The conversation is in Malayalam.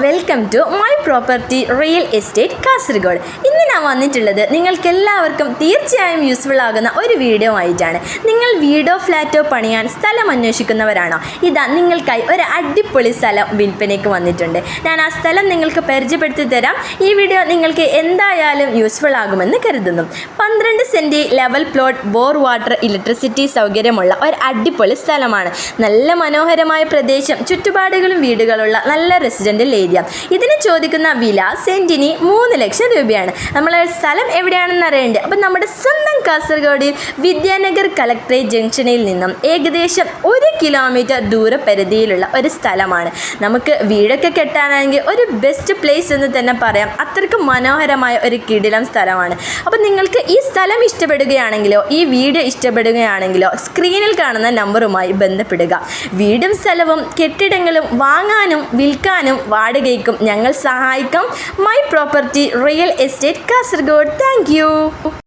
Welcome to my property real estate Kasaragod. ഇന്ന് ഞാൻ വന്നിട്ടുള്ളത് നിങ്ങൾക്ക് എല്ലാവർക്കും തീർച്ചയായും യൂസ്ഫുൾ ആകുന്ന ഒരു വീഡിയോ ആയിട്ടാണ്. നിങ്ങൾ വീടോ ഫ്ലാറ്റോ പണിയാൻ സ്ഥലം അന്വേഷിക്കുന്നവരാണോ? ഇതാ നിങ്ങൾക്കായി ഒരു അടിപൊളി സ്ഥലം വിൽപ്പനയ്ക്ക് വന്നിട്ടുണ്ട്. ഞാൻ ആ സ്ഥലം നിങ്ങൾക്ക് പരിചയപ്പെടുത്തി തരാം. ഈ വീഡിയോ നിങ്ങൾക്ക് എന്തായാലും യൂസ്ഫുൾ ആകുമെന്ന് കരുതുന്നു. 12 cent level plot, bore water, electricity സൗകര്യമുള്ള ഒരു അടിപൊളി സ്ഥലമാണ്. നല്ല മനോഹരമായ പ്രദേശം, ചുറ്റുപാടുകളും വീടുകളുള്ള നല്ല റെസിഡൻ്റൽ ഏരിയ. ഇതിന് ചോദിക്കുന്ന വില സെൻറ്റിന് 3 ലക്ഷം രൂപയാണ്. നമ്മളെ സ്ഥലം എവിടെയാണെന്ന് അറിയേണ്ടത്. അപ്പം നമ്മുടെ സ്വന്തം കാസർഗോഡിൽ വിദ്യാനഗർ കളക്ട്രേറ്റ് ജംഗ്ഷനിൽ നിന്നും ഏകദേശം 1 കിലോമീറ്റർ ദൂരപരിധിയിലുള്ള ഒരു സ്ഥലമാണ്. നമുക്ക് വീടൊക്കെ കെട്ടാനാണെങ്കിൽ ഒരു ബെസ്റ്റ് പ്ലേസ് എന്ന് തന്നെ പറയാം. അത്രയ്ക്ക് മനോഹരമായ ഒരു കിടിലം സ്ഥലമാണ്. അപ്പം നിങ്ങൾക്ക് ഈ സ്ഥലം ഇഷ്ടപ്പെടുകയാണെങ്കിലോ ഈ വീഡിയോ ഇഷ്ടപ്പെടുകയാണെങ്കിലോ സ്ക്രീനിൽ കാണുന്ന നമ്പറുമായി ബന്ധപ്പെടുക. വീടും സ്ഥലവും കെട്ടിടങ്ങളും വാങ്ങാനും വിൽക്കാനും വാടകയ്ക്കും ഞങ്ങൾ സഹായിക്കാം. My property real estate Kasaragod. Thank you.